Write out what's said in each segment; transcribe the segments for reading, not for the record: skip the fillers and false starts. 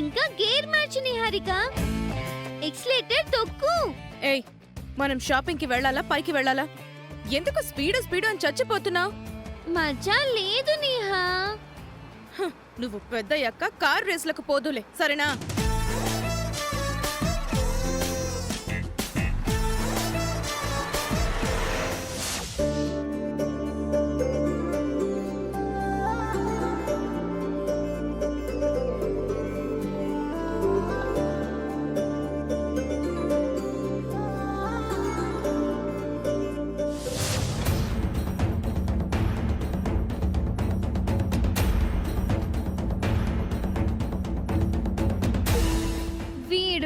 ఇంకా గేర్ మార్చు నిహారిక. ఎక్సిలేటర్ తొక్కు. ఏయ్, మనం షాపింగ్ కి వెళ్ళాలా పైకి వెళ్ళాలా? ఎందుకు స్పీడు అని చచ్చిపోతున్నావు? మజా లేదు నిహా. నువ్వు పెద్దయ్యాక కార్ రేసులకు పోదులే, సరేనా?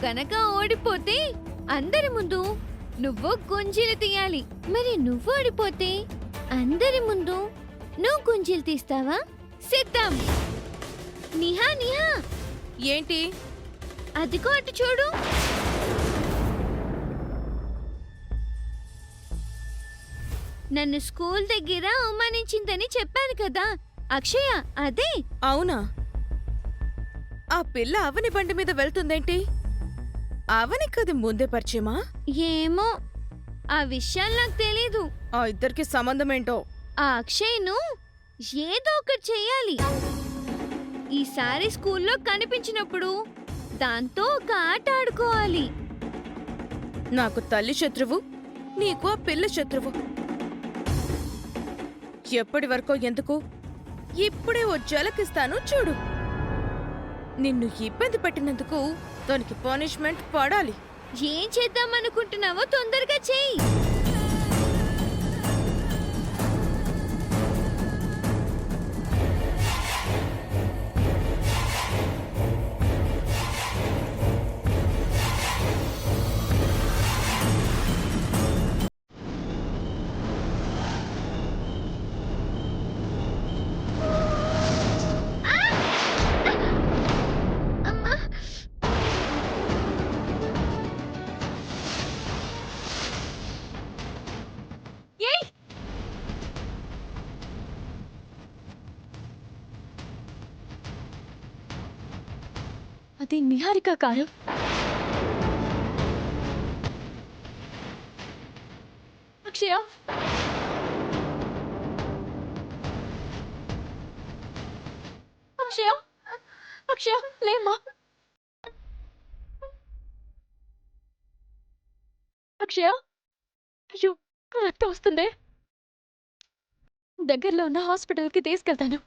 గనక ఓడిపోతే అందరి ముందు నువ్వు గుంజీలు తీయాలి. మరి నువ్వు ఓడిపోతే అందరి ముందు నువ్వు గుంజీలు తీస్తావా? సిద్ధం. నిహా నిహా, ఏంటి? అదిగో అటు చూడు. నన్ను స్కూల్ దగ్గర అవమానించిందని చెప్పాను కదా అక్షయ, అదే. అవునా? ఆ పిల్ల అవని బండి మీద వెళ్తుందేంటి? అవనికది ముందే పరిచయమా? ఏమో, ఆ విషయాలు నాకు తెలీదు. ఆ ఇద్దరికి సంబంధమేంటో. ఆ అక్షయ్ను ఏదో ఒకటి చెయ్యాలి. ఈసారి స్కూల్లో కనిపించినప్పుడు దాంతో ఒక ఆట ఆడుకోవాలి. నాకు తల్లి శత్రువు, నీకు ఆ పిల్ల శత్రువు. ఎప్పటి వరకో ఎందుకు? ఇప్పుడే ఓ జలకిస్తాను చూడు. నిన్ను ఇబ్బంది పెట్టినందుకు దానికి పనిష్మెంట్ పడాలి. ఏం చేద్దామనుకుంటున్నావో తొందరగా చెయ్యి. అది నిహారిక కారు. అక్షయ, అక్షయ, అక్షయ లేమ్మా. అక్షయ, అయ్యో రక్తం వస్తుంది. దగ్గరలో ఉన్న హాస్పిటల్కి తీసుకెళ్తాను.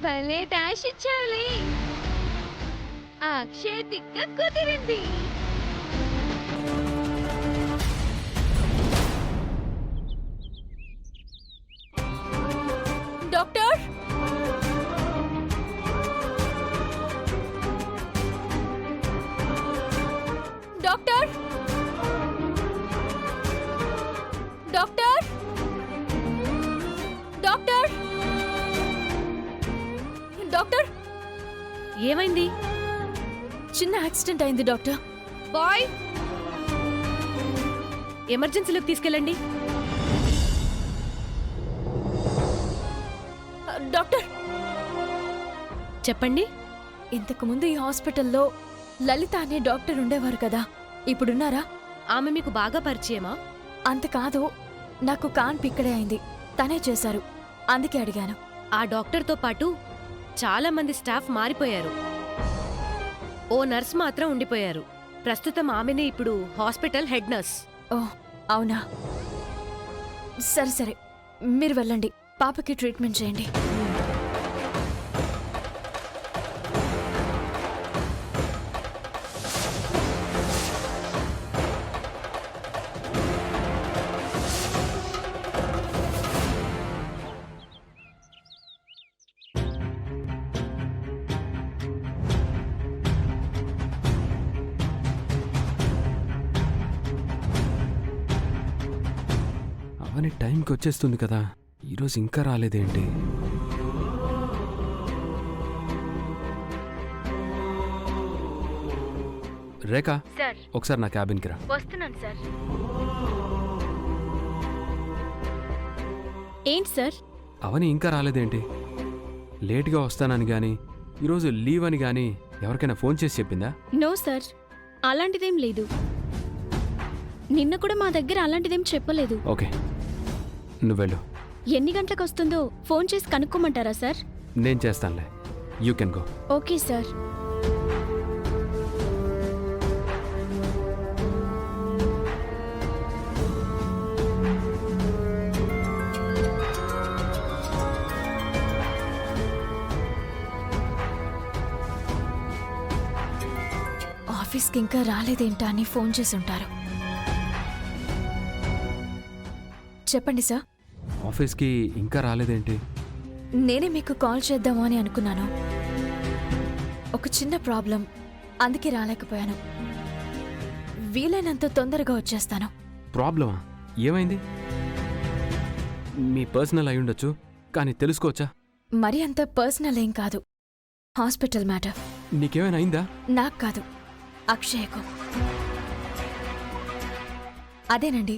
భలే డాష్ ఇచ్చావులే. ఆ అక్షయ్ తిక్క కుదిరింది. Doctor, doctor, doctor, doctor, doctor. ఏమైంది? చిన్న యాక్సిడెంట్ అయింది డాక్టర్. బాయ్, ఎమర్జెన్సీలోకి తీసుకెళ్ళండి. డాక్టర్ చెప్పండి. ఇంతకుముందు ఈ హాస్పిటల్లో లలిత అనే డాక్టర్ ఉండేవారు కదా, ఇప్పుడున్నారా? ఆమె మీకు బాగా పరిచయమా? అంతకాదు, నాకు కాన్పు ఇక్కడే అయింది. తనే చేశారు, అందుకే అడిగాను. ఆ డాక్టర్తో పాటు చాలా మంది స్టాఫ్ మారిపోయారు. ఓ నర్స్ మాత్రం ఉండిపోయారు. ప్రస్తుతం ఆమెనే ఇప్పుడు హాస్పిటల్ హెడ్ నర్స్. ఓ అవునా, సరే సరే, మీరు వెళ్ళండి, పాపకి ట్రీట్మెంట్ చేయండి. కానీ టైంకి వచ్చేస్తుంది కదా, ఈరోజు ఇంకా రాలేదేంటి? రేఖ, సార్ ఒకసారి నా క్యాబిన్కి రా. వస్తున్నాను సార్. ఏంటి సార్? అవని ఇంకా రాలేదేంటి? లేట్గా వస్తానని గాని ఈరోజు లీవ్ అని గాని ఎవరికైనా ఫోన్ చేసి చెప్పిందా? నో సార్, అలాంటిదేం లేదు. నిన్న కూడా మా దగ్గర అలాంటిదేం చెప్పలేదు. ఓకే, నువ్వు వెళ్ళు. ఎన్ని గంటలకు వస్తుందో ఫోన్ చేసి కనుక్కోమంటారా సార్? నేను చేస్తానులే. You can go. Okay sir. ఆఫీస్కి ఇంకా రాలేదేంటా అని ఫోన్ చేసి ఉంటారు. చెప్పండి సార్. ఆఫీస్కి ఇంకా రాలేదేంటి? నేనే మీకు కాల్ చేద్దాము అని అనుకున్నాను. ఒక చిన్న ప్రాబ్లం, అందుకే రాలేకపోయాను. వీలైనంత తొందరగా వచ్చేస్తాను. ప్రాబ్లమా? ఏమైంది? మీ పర్సనల్ అయి ఉండొచ్చు, కానీ తెలుసుకోవచ్చా? మరి అంత పర్సనల్ ఏం కాదు. Hospital matter. నీకేమైనా అయిందా? నాకు కాదు, అక్షయకు. అదేనండి,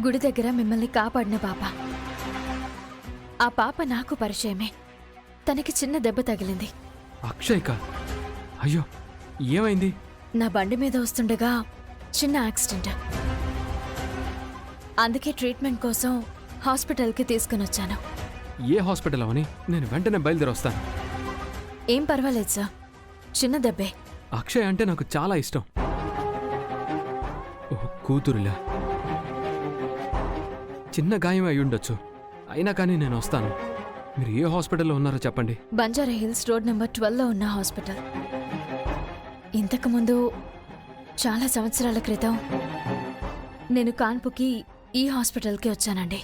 గుడి దగ్గర మిమ్మల్ని కాపాడిన పాప. ఆ పాప నాకు పరిచయమే. తనకి చిన్న దెబ్బ తగిలింది. అక్షయ్కా? అయ్యో, ఏమైంది? నా బండి మీద వస్తుండగా చిన్న యాక్సిడెంట్. అందుకే ట్రీట్మెంట్ కోసం హాస్పిటల్కి తీసుకుని వచ్చాను. ఏ హాస్పిటల్ అవని? నేను వెంటనే బయలుదేరి వస్తాను. ఏం పర్వాలేదు సార్, చిన్న దెబ్బే. అక్షయ్ అంటే నాకు చాలా ఇష్టం. ఓ కూతురులా. చిన్న గాయం అయి ఉండొచ్చు, అయినా కానీ నేను వస్తాను. మీరు ఏ హాస్పిటల్లో ఉన్నారో చెప్పండి. బంజారా హిల్స్ రోడ్ నెంబర్ 12లో ఉన్న హాస్పిటల్. ఇంతకుముందు చాలా సంవత్సరాల క్రితం నేను కాన్పుకి ఈ హాస్పిటల్కి వచ్చానండి.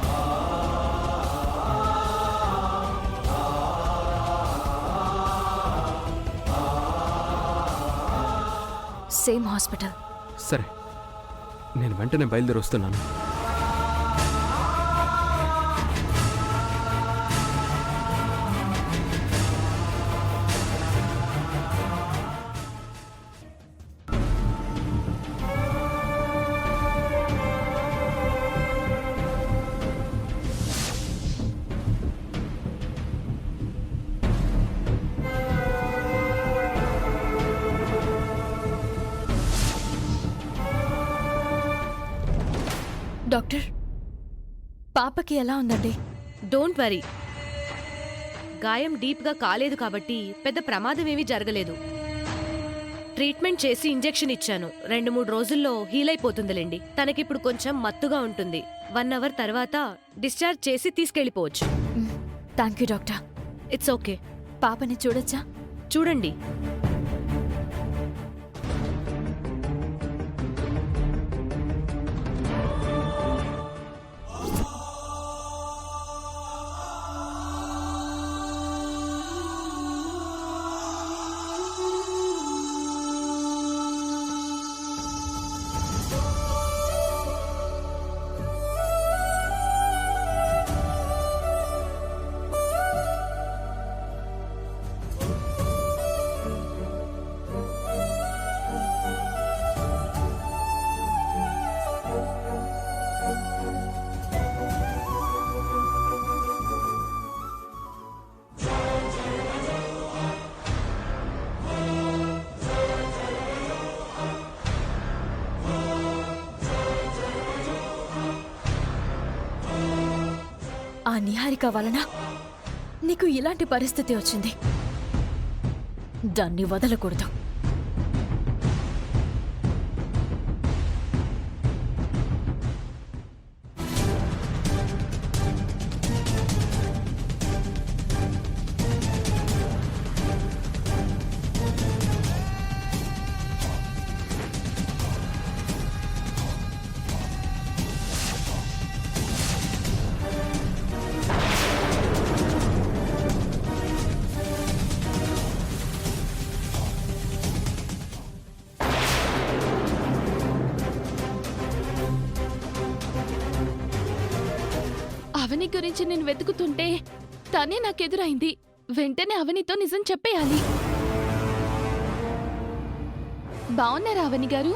Same hospital. సరే, నేను వెంటనే బయలుదేరి వస్తున్నాను. డాక్టర్, పాపకి ఎలా ఉందండి? Don't worry. గాయం డీప్గా కాలేదు కాబట్టి పెద్ద ప్రమాదం ఏమీ జరగలేదు. ట్రీట్మెంట్ చేసి ఇంజెక్షన్ ఇచ్చాను. 2-3 రోజుల్లో హీల్ అయిపోతుందిలేండి. తనకిప్పుడు కొంచెం మత్తుగా ఉంటుంది. 1 అవర్ తర్వాత డిశ్చార్జ్ చేసి తీసుకెళ్ళిపోవచ్చు. Thank you doctor. It's okay. పాపని చూడొచ్చా? చూడండి. ఆ నిహారిక వలన నీకు ఇలాంటి పరిస్థితి వచ్చింది. దాన్ని వదలకూడదు. గురించి నేను వెతుకుతుంటే తనే నాకెదురైంది. వెంటనే అవనితో నిజం చెప్పేయాలి. బావున్నారా అవని గారు?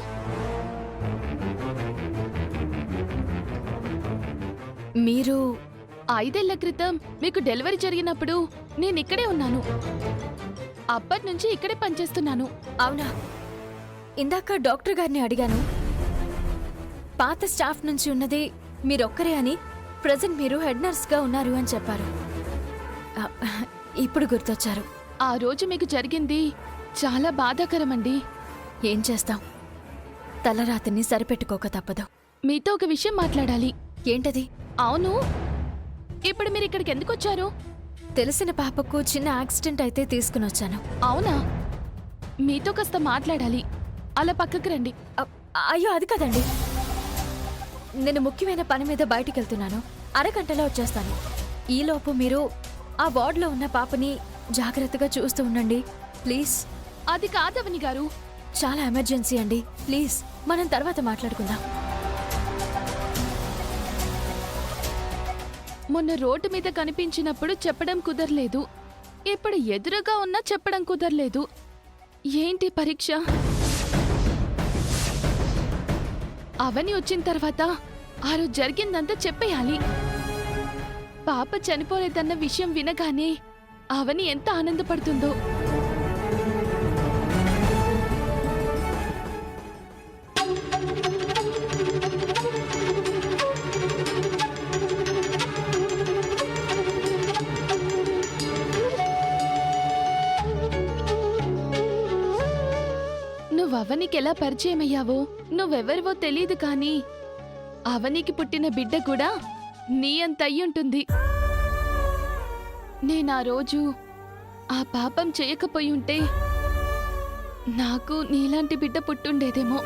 మీరు 5 ఏళ్ల క్రితం మీకు డెలివరీ జరిగినప్పుడు నేనిక్కడే ఉన్నాను. అప్పట్నుంచి ఇక్కడే పనిచేస్తున్నాను. అవునా? ఇందాక డాక్టర్ గారిని అడిగాను. పాత స్టాఫ్ నుంచి ఉన్నది మీరొక్కరే అని, ప్రజెంట్ మీరు హెడ్ నర్స్గా ఉన్నారు అని చెప్పారు. ఆ, ఇప్పుడు గుర్తొచ్చారు. ఆ రోజు మీకు జరిగింది చాలా బాధాకరమండి. ఏం చేస్తాం, తలరాతిని సరిపెట్టుకోక తప్పదు. మీతో ఒక విషయం మాట్లాడాలి. ఏంటది? అవును, ఇప్పుడు మీరు ఇక్కడికి ఎందుకు వచ్చారు? తెలిసిన పాపకు చిన్న యాక్సిడెంట్ అయితే తీసుకునొచ్చాను. అవునా? మీతో కాస్త మాట్లాడాలి. అలా పక్కకు రండి. అయ్యో అది కదండి, నేను ముఖ్యమైన పని మీద బయటికి వెళ్తున్నాను. అరగంటలో వచ్చేస్తాను. ఈలోపు మీరు ఆ వార్డులో ఉన్న పాపని జాగ్రత్తగా చూస్తూ ఉండండి ప్లీజ్. అది కాదవని గారు. చాలా ఎమర్జెన్సీ అండి, ప్లీజ్ మనం తర్వాత మాట్లాడుకుందాం. మొన్న రోడ్డు మీద కనిపించినప్పుడు చెప్పడం కుదరలేదు. ఇప్పుడు ఎదురుగా ఉన్నా చెప్పడం కుదరలేదు. ఏంటి పరీక్ష? అవని వచ్చిన తర్వాత ఆ రోజు జరిగిందంతా చెప్పేయాలి. పాప చనిపోలేదన్న విషయం వినగానే అవని ఎంత ఆనందపడుతుందో. నువ్వవనికి ఎలా పరిచయం అయ్యావో నువ్వెవరివో తెలీదు కానీ అవనికి పుట్టిన బిడ్డ కూడా నీ అంత అయ్యుంటుంది. నేనా రోజు ఆ పాపం చేయకపోయి ఉంటే నాకు నీలాంటి బిడ్డ పుట్టుండేదేమో.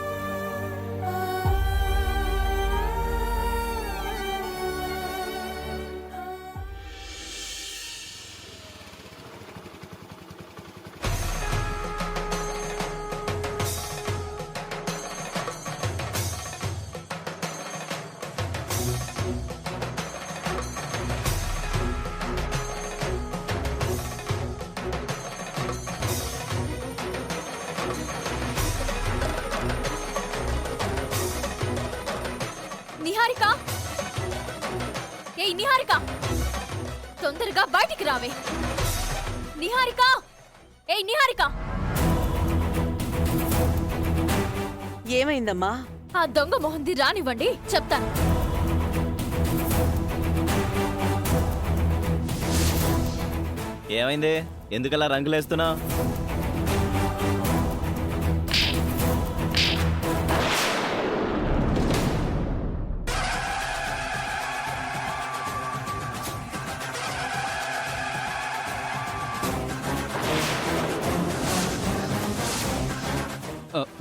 నిహారిక, ఏయ్ నిహారిక, తొందరగా బయటికి రావే. నిహారిక, ఏయ్ నిహారిక. ఏమైందమ్మా? ఆ దొంగ మొహంది రానివ్వండి, చెప్తాను. ఏమైంది? ఎందుకలా రంగులేస్తున్నావు?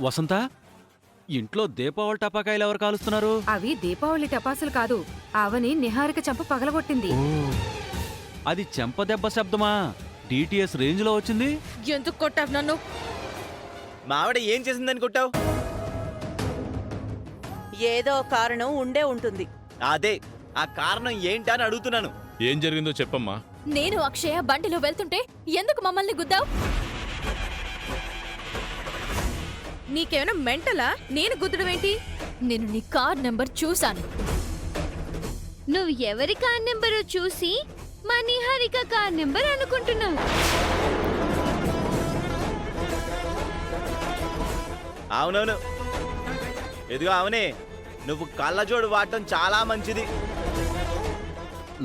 వసంత, ఇంట్లో దీపావళి టపాకాయలు ఎవరు కాలుస్తున్నారు? అవి దీపావళి టపాసులు కాదు, అవని నిహారిక చంప పగలగొట్టింది. అది చెంపదెబ్బ శబ్దమా? డిటిఎస్ రేంజ్ లో వచ్చింది. ఎందుకు కొట్టావు నన్ను? మా ఆవిడ ఏం చేసిందని కొట్టావు? ఏదో కారణం ఉండే ఉంటుంది. అదే, ఆ కారణం ఏంటా అని అడుగుతున్నాను. ఏం జరిగిందో చెప్పమ్మా. నేను అక్షయ బండిలో వెళ్తుంటే ఎందుకు మమ్మల్ని గుద్దావు? నీకేమైనా మెంటలా? నేను గుద్దుడమేంటి? నేను నీ కార్ నెంబర్ చూశాను. నువ్వు ఎవరి కార్ నెంబరో చూసి మా నిహారిక కార్ నెంబర్ అనుకుంటున్నావు. అవునవును, ఎదుగు అవనే, నువ్వు కళ్ళజోడు వాడటం చాలా మంచిది.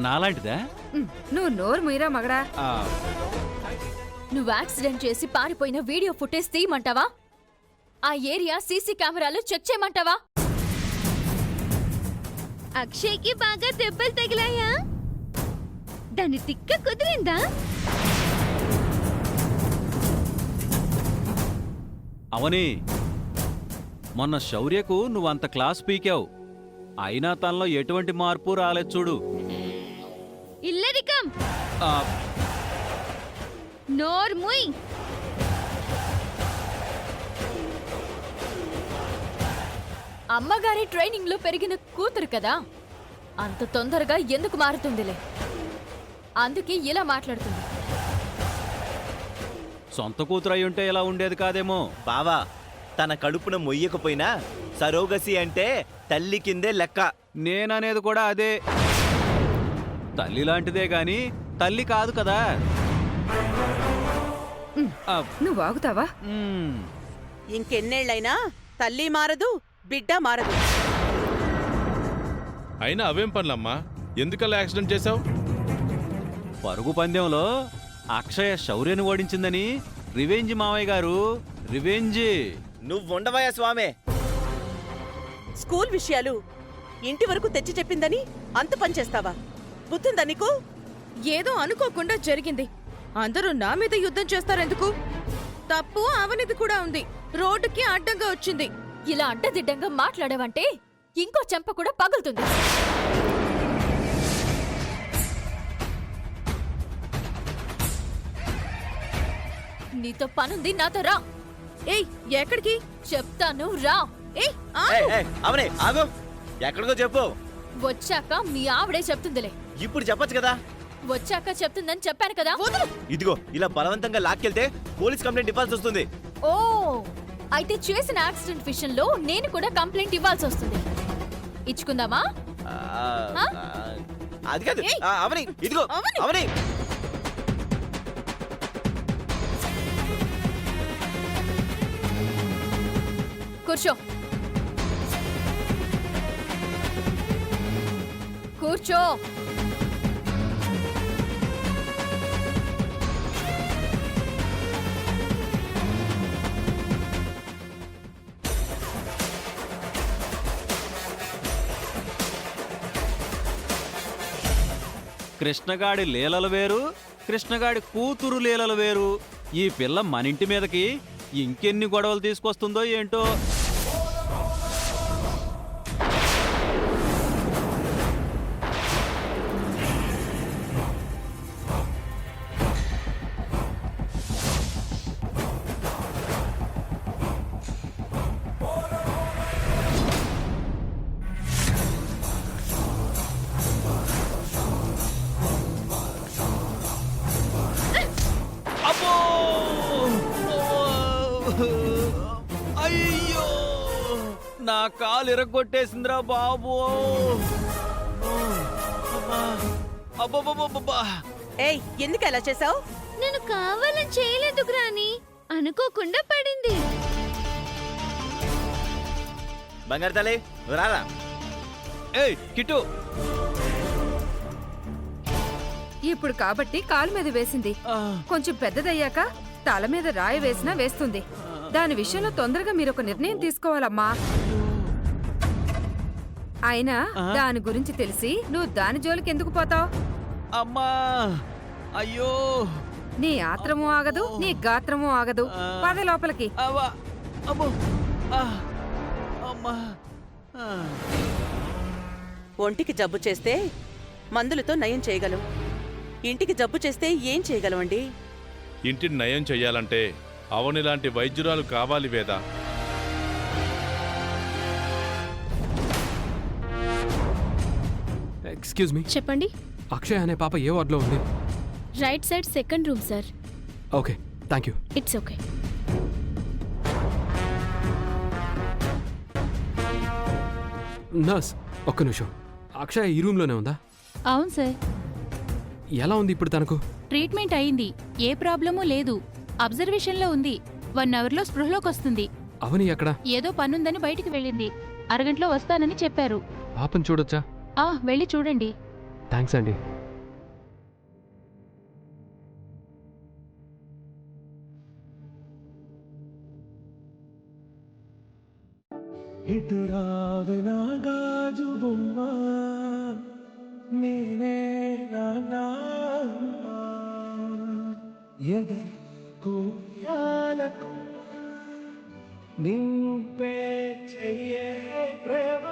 నాలాంటిదా? నువ్వు నోరు మీరా మగడా. ఆ, నువ్వు యాక్సిడెంట్ చేసి పారిపోయిన వీడియో ఫుటేజ్ తీయమంటావా? ఆ ఏరియా సీసీ కెమెరాలు చెక్ చేయమంటావా? అక్షయ్కి బాగా దెబ్బలు తగిలాయా? దాని తిక్క కుదిరిందా? అవని, మొన్న శౌర్యకు నువ్వంత క్లాస్ పీకావు, అయినా తనలో ఎటువంటి మార్పు రాలేదు చూడు. ఇల్లరికం, ఆ, నోర్ముయ్. అమ్మగారి ట్రైనింగ్ లో పెరిగిన కూతురు కదా, అంత తొందరగా ఎందుకు మారుతుందిలే, అందుకే ఇలా మాట్లాడుతుంది. సొంత కూతురు అయి ఉంటే ఇలా ఉండేది కాదేమో. బావా, తన కడుపున మొయ్యకపోయినా సరోగసి అంటే తల్లి కిందే లెక్క. నేననేది కూడా అదే. తల్లి లాంటిదే గాని తల్లి కాదు కదా. నువ్వు ఆగుతావా? ఇంకెన్నేళ్లైనా తల్లి మారదు, బిడ్డ మారదు. అయినా అవేం పనులమ్మా, ఎందుకలా యాక్సిడెంట్ చేశావు? పరుగు పందెంలో అక్షయ శౌర్యని ఓడించిందని రివెంజ్ మావయ్య గారు, రివెంజ్. నువ్వుండవయ్యా స్వామి. స్కూల్ విషయాలు ఇంటి వరకు తెచ్చి చెప్పిందని అంత పని చేస్తావా? బుద్ధిందా నీకు? ఏదో అనుకోకుండా జరిగింది, అందరూ నా మీద యుద్ధం చేస్తారెందుకు? తప్పు అవనిది కూడా ఉంది, రోడ్డుకి అడ్డంగా వచ్చింది. ఇలా అడ్డదిడ్డంగా మాట్లాడావంటే ఇంకో చెంప కూడా పగులుతుంది. నీతో పనుంది, నాతో రా. ఏయ్, ఎక్కడికి? చెప్తాను రా. ఏయ్, ఏయ్, ఏయ్, అవని ఆగు. ఎక్కడికో చెప్పు. వచ్చాక మీ ఆవిడే చెప్తుందిలే. ఇప్పుడు చెప్పొచ్చు కదా. వచ్చాక చెప్తుందని చెప్పాను కదా. ఇదిగో ఇలా బలవంతంగా లాక్కెళ్తే పోలీస్ కంప్లైంట్ ఇవ్వాల్సి వస్తుంది. ఓ, అయితే చేసిన యాక్సిడెంట్ విషయంలో నేను కూడా కంప్లైంట్ ఇవ్వాల్సి వస్తుంది. ఇచ్చుకుందామా? అది కాదు. అవని, ఇదిగో అవని. కూర్చో, కూర్చో. కృష్ణగాడి లీలలు వేరు, కృష్ణగాడి కూతురు లీలలు వేరు. ఈ పిల్ల మనింటి మీదకి ఇంకెన్ని గొడవలు తీసుకొస్తుందో ఏంటో. అయ్యో, నా కాలు ఇరగొట్టేసిందిరా బాబు. అబ్బబ్బబ్బబ్బా. ఏయ్, ఎందుకు అలా చేసావు? నేను కావాలని చేయలేదు గ్రాని, అనుకోకుండా పడింది. బంగారు తల్లి రారా. ఏయ్ కిట్టు, ఇప్పుడు కాబట్టి కాలు మీద వేసింది, కొంచెం పెద్దదయ్యాక తల మీద రాయి వేసినా వేస్తుంది. దాని విషయంలో తొందరగా మీరొక నిర్ణయం తీసుకోవాలమ్మా. అయినా దాని గురించి తెలిసి నువ్వు దాని జోలికి ఎందుకు పోతావు? అమ్మా, అయ్యో, నీ ఆత్రము ఆగదు, నీ గాత్రము ఆగదు. పద లోపలికి. అవ్వా, అమ్మో, అమ్మా. ఒంటికి జబ్బు చేస్తే మందులతో నయం చేయగలం, ఇంటికి జబ్బు చేస్తే ఏం చేయగలమండి? ఇంటిని నయం చెయ్యాలంటే అవని లాంటి వైద్యురాలు కావాలి వేద. ఎక్స్క్యూజ్ మీ, చెప్పండి. అక్షయ్ అనే పాప ఏ వార్డులో ఉంది? Right side second room sir. Okay, thank you. It's okay. Nurse, ఒక్క నిమిషం. అక్షయ్ ఈ రూమ్లోనే ఉందా? అవును సార్, ఎలా ఉంది ఇప్పుడు తనకు? ట్రీట్మెంట్ అయింది, ఏ ప్రాబ్లమూ లేదు. అబ్జర్వేషన్లో ఉంది. 1 అవర్లో స్పృహలోకి వస్తుంది. అవని ఎక్కడ? ఏదో పనుందని బయటికి వెళ్ళింది. అరగంటలో వస్తానని చెప్పారు. పాపను చూడొచ్చా? వెళ్ళి చూడండి. థ్యాంక్స్ అండి. నింపే చెయ్యే ప్రేమ